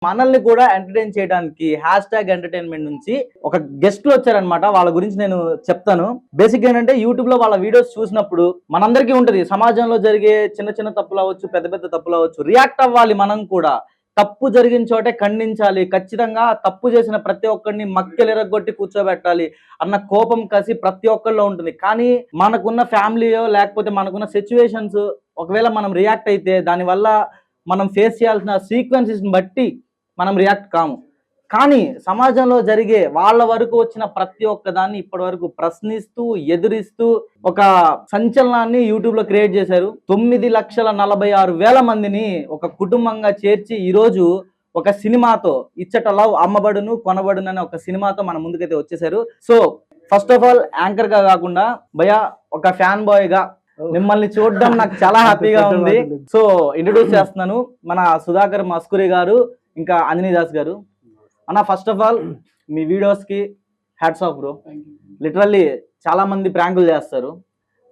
మనల్ని కూడా ఎంటర్టైన్ చేయడానికి #ఎంటర్టైన్మెంట్ నుంచి ఒక గెస్ట్లు వచ్చారనమాట. వాళ్ళ గురించి నేను చెప్తాను. బేసిక్ ఏంటంటే యూట్యూబ్ లో వాళ్ళ వీడియోస్ చూసినప్పుడు మనందరికీ ఉంటది, సమాజంలో జరిగే చిన్న చిన్న తప్పులు అవ్వచ్చు, పెద్ద పెద్ద తప్పులు అవ్వచ్చు, రియాక్ట్ అవ్వాలి. మనం కూడా తప్పు జరిగిన చోటే ఖండించాలి, ఖచ్చితంగా తప్పు చేసిన ప్రతి ఒక్కరిని మక్కెలిరగొట్టి కూర్చోబెట్టాలి అన్న కోపం కసి ప్రతి ఒక్కరిలో ఉంటుంది. కానీ మనకున్న ఫ్యామిలీయో లేకపోతే మనకున్న సిచ్యువేషన్స్ ఒకవేళ మనం రియాక్ట్ అయితే దానివల్ల మనం ఫేస్ చేయాల్సిన సీక్వెన్సెస్ని బట్టి మనం రియాక్ట్ కాము. కానీ సమాజంలో జరిగే వాళ్ళ వరకు వచ్చిన ప్రతి ఒక్క దాన్ని ఇప్పటి వరకు ప్రశ్నిస్తూ ఎదిరిస్తూ ఒక సంచలనాన్ని యూట్యూబ్ లో క్రియేట్ చేశారు. 9,46,000 మందిని ఒక కుటుంబంగా చేర్చి ఈరోజు ఒక సినిమాతో ఇచ్చట లవ్ అమ్మబడును కొనబడును అనే ఒక సినిమాతో మన ముందుకైతే వచ్చేసారు. So first of all anchor గా కాకుండా భయ ఒక ఫ్యాన్ బాయ్ గా మిమ్మల్ని చూడడం నాకు చాలా హ్యాపీగా ఉంది. సో ఇంట్రడ్యూస్ చేస్తున్నాను మన సుధాకర్ మస్కూరి గారు, ఇంకా అంజనీ దాస్ గారు. అన్న first of all me videos కి హ్యాట్స్ ఆఫ్ బ్రో. లిటరల్లీ చాలా మంది ప్రాంకులు చేస్తారు,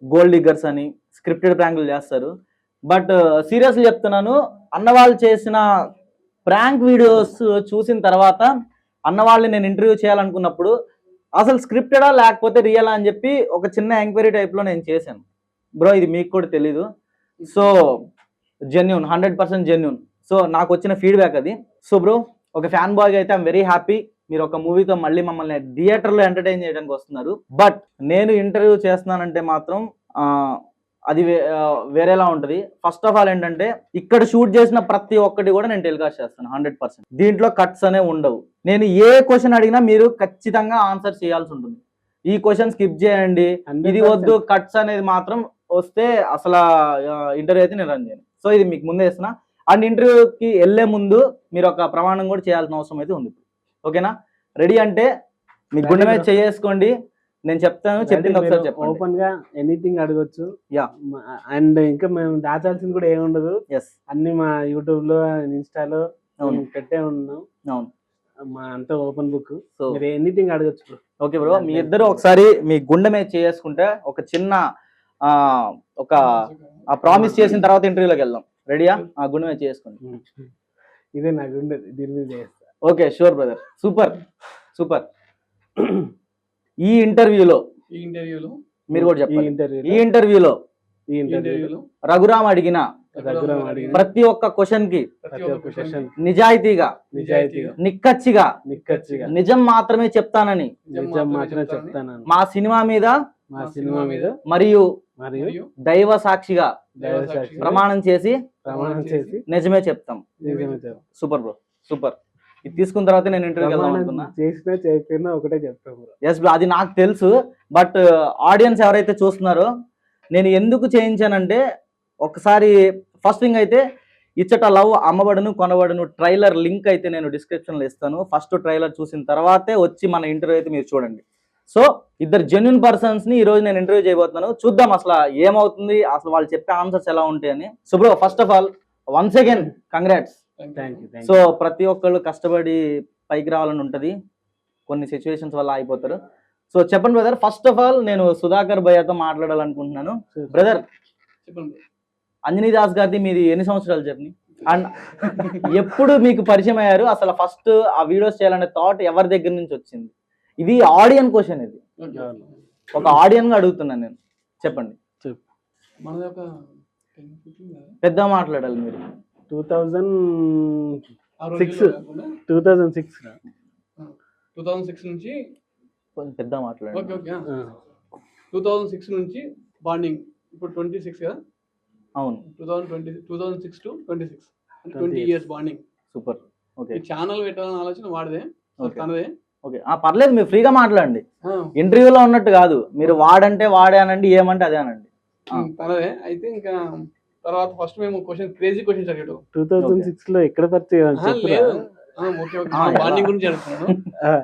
గోల్డ్ డిగ్గర్స్ అని స్క్రిప్టెడ్ ప్రాంకులు చేస్తారు. బట్ సీరియస్లీ చెప్తున్నాను, అన్నవాళ్ళు చేసిన ప్రాంక్ వీడియోస్ చూసిన తర్వాత అన్నవాళ్ళని నేను ఇంటర్వ్యూ చేయాలనుకున్నప్పుడు అసలు స్క్రిప్టెడా లేకపోతే రియలా అని చెప్పి ఒక చిన్న ఎంక్వైరీ టైప్లో నేను చేశాను బ్రో. ఇది మీకు కూడా తెలీదు. So genuine, 100% genuine. సో నాకు వచ్చిన ఫీడ్బ్యాక్ అది. సో బ్రో ఒక ఫ్యాన్ బాయ్ అయితే ఐఎమ్ వెరీ హ్యాపీ. మీరు ఒక మూవీతో మళ్ళీ మమ్మల్ని థియేటర్లో ఎంటర్టైన్ చేయడానికి వస్తున్నారు. బట్ నేను ఇంటర్వ్యూ చేస్తున్నానంటే మాత్రం అది వేరేలా ఉంటుంది. ఫస్ట్ ఆఫ్ ఆల్ ఏంటంటే ఇక్కడ షూట్ చేసిన ప్రతి ఒక్కటి కూడా నేను టెలికాస్ట్ చేస్తాను 100%. దీంట్లో కట్స్ అనే ఉండవు. నేను ఏ క్వశ్చన్ అడిగినా మీరు ఖచ్చితంగా ఆన్సర్ చేయాల్సి ఉంటుంది. ఈ క్వశ్చన్ స్కిప్ చేయండి, ఇది వద్దు, కట్స్ అనేది మాత్రం వస్తే అసలు ఇంటర్వ్యూ అయితే నేను రన్ చేయను. సో ఇది మీకు ముందే ఇస్తున్నా. అండ్ ఇంటర్వ్యూకి వెళ్ళే ముందు మీరు ఒక ప్రమాణం కూడా చేయాల్సిన అవసరం అయితే ఉంది. ఓకేనా? రెడీ అంటే మీ గుండె మీద చేసుకోండి, నేను చెప్తాను, చెప్పింది ఒకసారి చెప్పండి. ఓపెన్ గా ఎనీథింగ్ అడగొచ్చు. యా. అండ్ ఇంకా మేము దాచాల్సింది కూడా ఏముండదు. ఎస్. అన్ని మా యూట్యూబ్ లో ఇన్స్టాలో పెట్టే ఉన్నాం. అవును, మా అంతా ఓపెన్ బుక్. సో మీరు ఎనీథింగ్ అడగొచ్చు. ఓకే బ్రో, మీ ఇద్దరు ఒకసారి మీ గుండె మీద చేసుకుంటే ఒక చిన్న ఒక ప్రామిస్ చేసిన తర్వాత ఇంటర్వ్యూలోకి వెళ్దాం. రెడీయా? ఆ గుండె మీద చేసుకోండి. ఇదే నాకు ఉండేది, దీని మీద చేస్తా. Okay, sure brother. Super super. ఈ ఇంటర్వ్యూలో మీరు కూడా చెప్పండి. ఈ ఇంటర్వ్యూలో రఘురామ్ అడిగిన ప్రతి ఒక్క క్వశ్చన్ కి నిజాయితీగా నిక్కచ్చిగా నిజం మాత్రమే చెప్తానని మా సినిమా మీద మరియు దైవ సాక్షిగా ప్రమాణం చేసి నిజమే చెప్తాం. Super bro, super. ఇది తీసుకున్న తర్వాత నేను ఇంటర్వ్యూకి వెళ్దాం అనుకున్నా. ఒకటే చెప్తాను. ఎస్ బ్రో, అది నాకు తెలుసు. బట్ ఆడియన్స్ ఎవరైతే చూస్తున్నారో నేను ఎందుకు చేయించానంటే, ఒకసారి ఫస్ట్ థింగ్ అయితే ఇచ్చట లవ్ అమ్మబడును కొనబడును ట్రైలర్ లింక్ అయితే నేను డిస్క్రిప్షన్లో ఇస్తాను. ఫస్ట్ ట్రైలర్ చూసిన తర్వాతే వచ్చి మన ఇంటర్వ్యూ అయితే మీరు చూడండి. సో ఇద్దరు జెన్యూన్ పర్సన్స్ ని ఈరోజు నేను ఇంటర్వ్యూ చేయబోతున్నాను. చూద్దాం అసలు ఏమవుతుంది, అసలు వాళ్ళు చెప్పే ఆన్సర్స్ ఎలా ఉంటాయని. So bro first of all once again congrats. So ప్రతి ఒక్కళ్ళు కష్టపడి పైకి రావాలని ఉంటుంది, కొన్ని సిచ్యువేషన్స్ వల్ల అయిపోతారు. సో చెప్పండి బ్రదర్, ఫస్ట్ ఆఫ్ ఆల్ నేను సుధాకర్ భయ్యతో మాట్లాడాలనుకుంటున్నాను. బ్రదర్, అంజనీ దాస్ గారిది మీది ఎన్ని సంవత్సరాలు జర్నీ? అండ్ ఎప్పుడు మీకు పరిచయం అయ్యారు? అసలు ఫస్ట్ ఆ వీడియోస్ చేయాలనే థాట్ ఎవరి దగ్గర నుంచి వచ్చింది? ఇది ఆడియన్ క్వశ్చన్, ఇది ఒక ఆడియన్ గా అడుగుతున్నాను నేను. చెప్పండి, పెద్ద మాట్లాడాలి మీరు. 2006 నుంచి కొంచెం పెద్ద మాట్లాడండి. 2006 నుంచి బాండింగ్. ఇప్పుడు 26 కదా? అవును, 2006 to 26 అంటే 20 years bonding. Super. Okay, channel పెట్టాలని ఆలోచన వాడదే, తనదే. ఓకే, పర్లేదు, మీరు ఫ్రీగా మాట్లాడండి. ఇంటర్వ్యూలో ఉన్నట్టు కాదు, మీరు వాడంటే వాడే అనండి, ఏమంటే అదే అనండి. తనదే. అయితే ఇంకా తర్వాత ఫస్ట్ మేము క్రేజీ క్వశ్చన్స్ అడిగాడు. 2006 లో ఎక్కడ పరిచయం? బాండింగ్ గురించి అడుగుతున్నాను.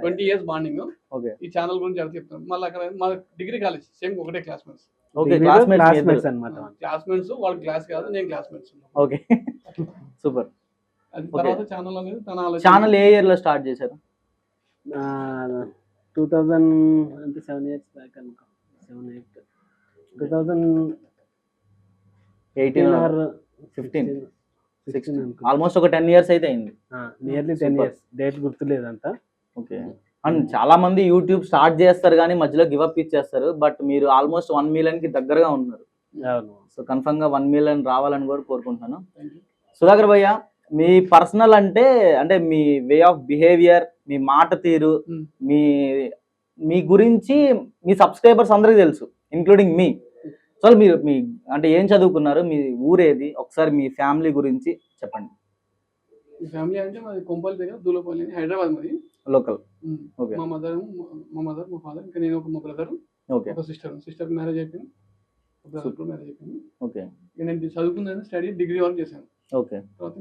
20 years బాండింగ్. ఈ ఛానల్ గురించి చెప్తాను. మళ్ళీ అక్కడ మా డిగ్రీ కాలేజ్ సేమ్ ఒకటే క్లాస్మేట్స్. ఓకే, క్లాస్మేట్స్ అన్నమాట. క్లాస్మేట్స్, వాళ్ళ క్లాస్ కాదు, నేను క్లాస్మేట్స్. Okay, super. అది తర్వాత ఛానల్ అనేది తన ఛానల్ ఏ ఇయర్ లో స్టార్ట్ చేశారు? 2000 అంటే 7 years బ్యాక్ అనుకో. 2018 or 15. ఆల్మోస్ట్ ఒక 10 years అయితే అయింది. నియర్లీ 10 years, డేట్ గుర్తులేదంతా. ఓకే. అండ్ చాలా మంది యూట్యూబ్ స్టార్ట్ చేస్తారు కానీ మధ్యలో గివ్ అప్ ఇచ్చేస్తారు. బట్ మీరు ఆల్మోస్ట్ 1 million కి దగ్గరగా ఉన్నారు. సో కన్ఫర్మ్ గా 1 million రావాలని కూడా కోరుకుంటాను. సుధాకర్ భయ్య, మీ పర్సనల్ అంటే మీ వే ఆఫ్ బిహేవియర్, మీ మాట తీరు, మీ గురించి మీ సబ్స్క్రైబర్స్ అందరికీ తెలుసు, ఇంక్లూడింగ్ మీ. సో మీరు మీ అంటే ఏం చదువుకున్నారు, మీ ఊరేది, ఒకసారి మీ ఫ్యామిలీ గురించి చెప్పండి. ఈ ఫ్యామిలీ అంటే మాది కొంపల్లి దగ్గర దూలపల్లి అని, హైదరాబాద్ మాది. లోకల్. ఓకే. మా మదర్, మా ఫాదర్, ఇంకా నేను, మా బ్రదర్, ఓకే. ఒక సిస్టర్ మ్యారేజ్ అయిపోయింది, బ్రదర్ మ్యారేజ్ అయిపోయింది. ఓకే. నేను చదువుకున్నాను, స్టడీ డిగ్రీ వరకు చేశాను. ఓకే. తర్వాత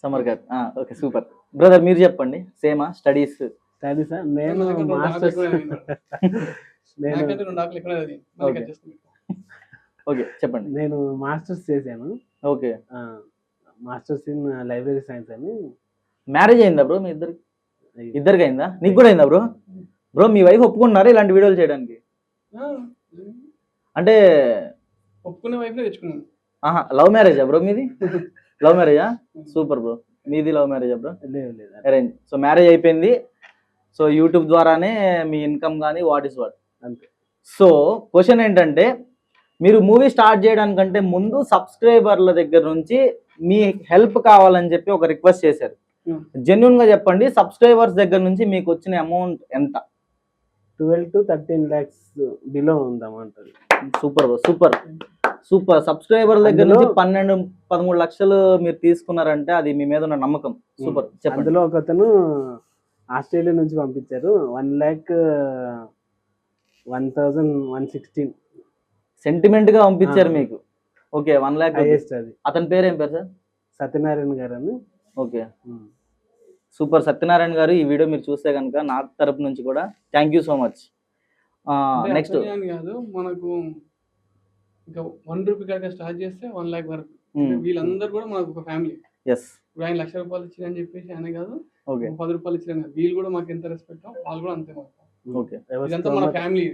summer cut. Okay, super. Brother మీరు చెప్పండి, సేమా స్టడీస్? నేను మాస్టర్స్ ఓకే, చెప్పండి. నేను మాస్టర్స్ చేశాను. Okay. Masters in library science అని. మ్యారేజ్ అయిందా బ్రో మీ ఇద్దరికి అయిందా? నీకు కూడా అయిందా బ్రో? బ్రో మీ వైఫ్ ఒప్పుకున్నారా ఇలాంటి వీడియోలు చేయడానికి? అంటే ఒప్పుకునే వైఫ్ తెచ్చుకున్నాను. లవ్ మ్యారేజా బ్రో మీది? లవ్ మ్యారేజా? Super bro. మీది లవ్ మ్యారేజా బ్రో? అరేంజ్. సో మ్యారేజ్ అయిపోయింది. సో యూట్యూబ్ ద్వారానే మీ ఇన్కమ్ కానీ వాట్ ఇస్ వాట్ అంతే. సో క్వశ్చన్ ఏంటంటే, మీరు మూవీ స్టార్ట్ చేయడానికంటే ముందు సబ్స్క్రైబర్ల దగ్గర నుంచి మీ హెల్ప్ కావాలని చెప్పి ఒక రిక్వెస్ట్ చేశారు. జెన్యున్ గా చెప్పండి, సబ్స్క్రైబర్స్ దగ్గర నుంచి మీకు వచ్చిన అమౌంట్ ఎంత? 12 to 13 lakhs బిలో ఉందమంటారు. Super super super. సబ్స్క్రైబర్ దగ్గర నుంచి 12-13 లక్షలు మీరు తీసుకున్నారంటే అది మీ మీద ఉన్న నమ్మకం. సూపర్. చెప్పండి. అందులో ఒకతను ఆస్ట్రేలియా నుంచి పంపించారు 1,01,116 సెంటిమెంట్ గా పంపించారు మీకు. Okay, 1 lakh. అది అతని పేరు ఏం పేరు సార్? సత్యనారాయణ గారు అని. Okay, super. సత్యనారాయణ గారు, ఈ వీడియో మీరు చూస్తే కనుక నా తరపు నుంచి కూడా thank you so much. Next కాదు, మనకు ఇంకా 1 రూపీ కాక స్టార్ట్ చేస్తే 1 lakh వరకు. వీళ్ళందరూ కూడా మనకు ఒక ఫ్యామిలీ. ఇప్పుడు ఆయన 1,00,000 రూపాయలు ఇచ్చారని చెప్పేసి ఆయన కాదు, 10 రూపాయలు ఇచ్చారని కాదు, వీళ్ళు కూడా మాకు ఎంత రెస్పెక్ట్, వాళ్ళు కూడా అంతే మాకు. ఇదంతా మన ఫ్యామిలీ.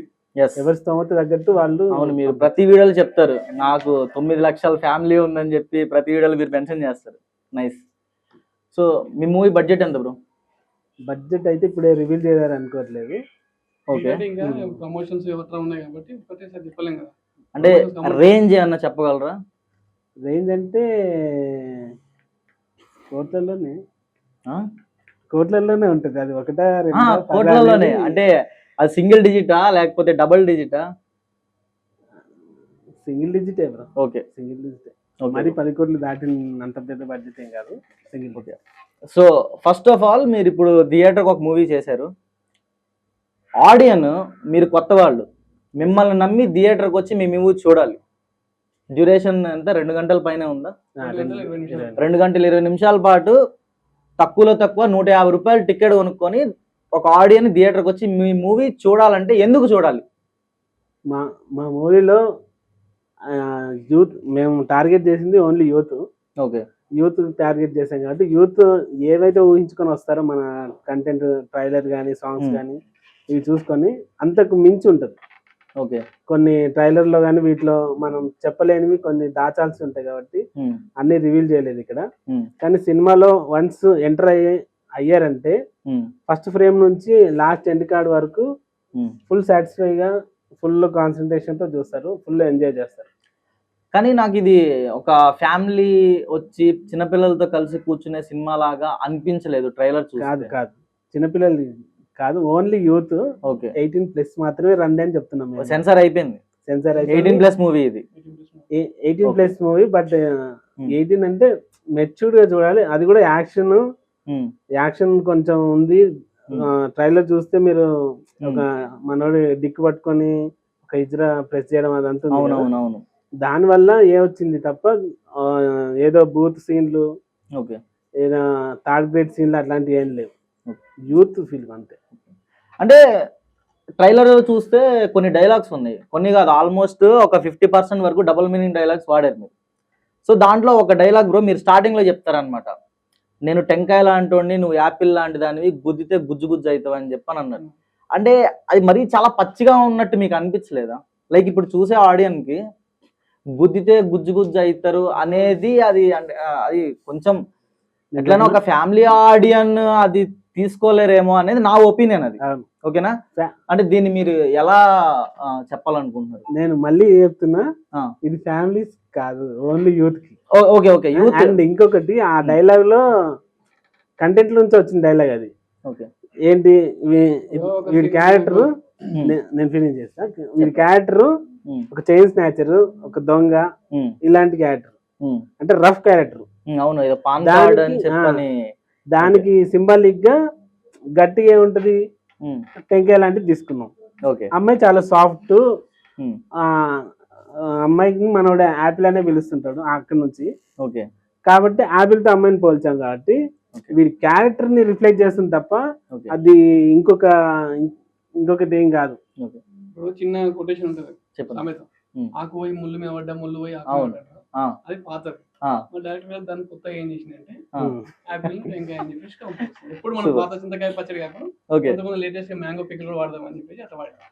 ఎవరి స్తోమత తగ్గట్టు వాళ్ళు. అవును, మీరు ప్రతి వీడియోలో చెప్తారు నాకు 9 లక్షల ఫ్యామిలీ ఉందని చెప్పి ప్రతి వీడియోలో మీరు మెన్షన్ చేస్తారు. నైస్. సో మీ మూవీ బడ్జెట్ ఎంత బ్రో? బడ్జెట్ అయితే ఇప్పుడే రివీల్ చేయాలని అనుకోవట్లేదు. ఓకే. ఇంకా ప్రమోషన్స్ ఎవరు ఉన్నాయి కాబట్టి ఒకటేసారి చెప్పలేం కదా. అంటే రేంజ్ ఏమన్నా చెప్పగలరా? రేంజ్ అంటే కోట్లలోనే ఉంటుంది. అది ఒకటా కోట్లలోనే? అంటే అది సింగిల్ డిజిటా లేకపోతే డబుల్ డిజిటా? సింగిల్ డిజిటే బ్రో. ఓకే, సింగిల్ డిజిటే. మరి 10 కోట్లు దాటినంత పెద్ద బడ్జెట్ ఏం కాదు, single. Okay. So first of all మీరు ఇప్పుడు థియేటర్కి ఒక మూవీ చేశారు. ఆడియన్ మీరు కొత్త వాళ్ళు, మిమ్మల్ని నమ్మి థియేటర్కి వచ్చి మీ మూవీ చూడాలి. డ్యూరేషన్ ఎంత? 2 గంటల పైన ఉందా? 2 గంటల 20 నిమిషాల పాటు తక్కువలో తక్కువ 150 రూపాయలు టికెట్ కొనుక్కొని ఒక ఆడియన్ థియేటర్కి వచ్చి మీ మూవీ చూడాలంటే ఎందుకు చూడాలి? మా మూవీలో యూత్ మేము టార్గెట్ చేసింది only youth. Okay. Youth target చేసాం కాబట్టి యూత్ ఏవైతే ఊహించుకొని వస్తారో మన కంటెంట్, ట్రైలర్ కానీ సాంగ్స్ కానీ ఇవి చూసుకొని అంతకు మించి ఉంటుంది. ఓకే. కొన్ని ట్రైలర్లో కానీ వీటిలో మనం చెప్పలేనివి కొన్ని దాచాల్సి ఉంటాయి కాబట్టి అన్ని రివీల్ చేయలేదు ఇక్కడ. కానీ సినిమాలో వన్స్ ఎంటర్ అయ్యారంటే ఫస్ట్ ఫ్రేమ్ నుంచి లాస్ట్ ఎండ్ కార్డ్ వరకు ఫుల్ సాటిస్ఫైగా, ఫుల్ కాన్సన్ట్రేషన్ తో చూస్తారు, ఫుల్ ఎంజాయ్ చేస్తారు. కానీ నాకు ఇది ఒక ఫ్యామిలీ వచ్చి చిన్నపిల్లలతో కలిసి కూర్చునే సినిమా లాగా అనిపించలేదు ట్రైలర్ చూసి. కాదు చిన్నపిల్లలు కాదు, ఓన్లీ యూత్. ఓకే. 18+ మాత్రమే రండి అని చెప్తున్నాం. సెన్సార్ అయిపోయింది. 18+ మూవీ ఇది. 18+ మూవీ. బట్ 18 అంటే మెచ్యూర్డ్ గా చూడాలి. అది కూడా యాక్షన్ కొంచెం ఉంది. ట్రైలర్ చూస్తే మీరు ఒక మనోడి డిక్ పట్టుకొని ఒక ఇజ్రా ప్రెస్ చేయడం అదంతా అవునవునవును. దాని వల్ల వచ్చింది తప్ప ఏదో బూత్ సీన్లు, ఏదో థర్డ్ గ్రేడ్ సీన్లు అట్లాంటివి ఏం లేవు. యూత్ ఫిల్మ్ అంతే. అంటే ట్రైలర్ చూస్తే కొన్ని డైలాగ్స్ ఉన్నాయి, కొన్ని కాదు, ఆల్మోస్ట్ ఒక 50% వరకు డబుల్ మీనింగ్ డైలాగ్స్ వాడారు మీరు. సో దాంట్లో ఒక డైలాగ్ బ్రో మీరు స్టార్టింగ్ లో చెప్తారనమాట, నేను టెంకాయ లాంటి, నువ్వు యాపిల్ లాంటి దానివి, గుద్దితే గుజ్జు గుజ్జు అవుతావు అని చెప్పని అన్నాడు. అంటే అది మరీ చాలా పచ్చిగా ఉన్నట్టు మీకు అనిపించలేదా? లైక్ ఇప్పుడు చూసే ఆడియన్కి గుద్దితే గుజ్జు గుజ్జు అవుతారు అనేది అది అది కొంచెం ఎట్లైనా ఒక ఫ్యామిలీ ఆడియన్ అది తీసుకోలేరేమో అనేది నా ఒపీనియన్ అది. అవును. ఓకేనా? అంటే దీన్ని మీరు ఎలా చెప్పాలనుకుంటున్నారు? నేను మళ్ళీ చెప్తున్నా, ఇది ఫ్యామిలీస్ కాదు, ఓన్లీ యూత్ కి. Okay okay youth. అండ్ ఇంకొకటి, ఆ డైలాగ్ లో కంటెంట్ నుంచి వచ్చిన డైలాగ్ అది. ఓకే. ఏంటి, వీడి క్యారెక్టర్, నేను ఫినిష్ చేస్తా. వీడి క్యారెక్టర్ ఒక చైన్ స్నాచర్, ఒక దొంగ, ఇలాంటి క్యారెక్టర్, అంటే రఫ్ క్యారెక్టర్. అవును, ఏదో పాన్ కార్డ్ అని చెప్పని. దానికి సింబాలిక్ గా గట్టిగా ఏముంటది, టెంకాయ లాంటిది తీసుకున్నాం. అమ్మాయి చాలా సాఫ్ట్. అమ్మాయికి మనోడు యాపిల్ అనే పిలుస్తుంటాడు అక్కడి నుంచి. కాబట్టి యాపిల్ తో అమ్మాయిని పోల్చాం కాబట్టి వీడి క్యారెక్టర్ ని రిఫ్లెక్ట్ చేస్తుంది తప్ప అది ఇంకొకటి ఏం కాదు. చిన్న కొటేషన్ ఉంటది సామెత, ఆకు పోయి ముళ్ళు మీద పడ్డా, ముళ్ళు పోయి ఆకు మీద పడ్డా, అది పాతది. డైరెక్టర్ గారు దాన్ని కొత్తగా ఏం చేసిందంటే యాపిల్ టెంకాయ అని చెప్పేసి ఎప్పుడు మనం పాత చింతకాయ పచ్చడి కాకుండా లేటెస్ట్ గా మ్యాంగో పికిల్ కూడా వాడదాం అని చెప్పేసి అట్లా వాడారు.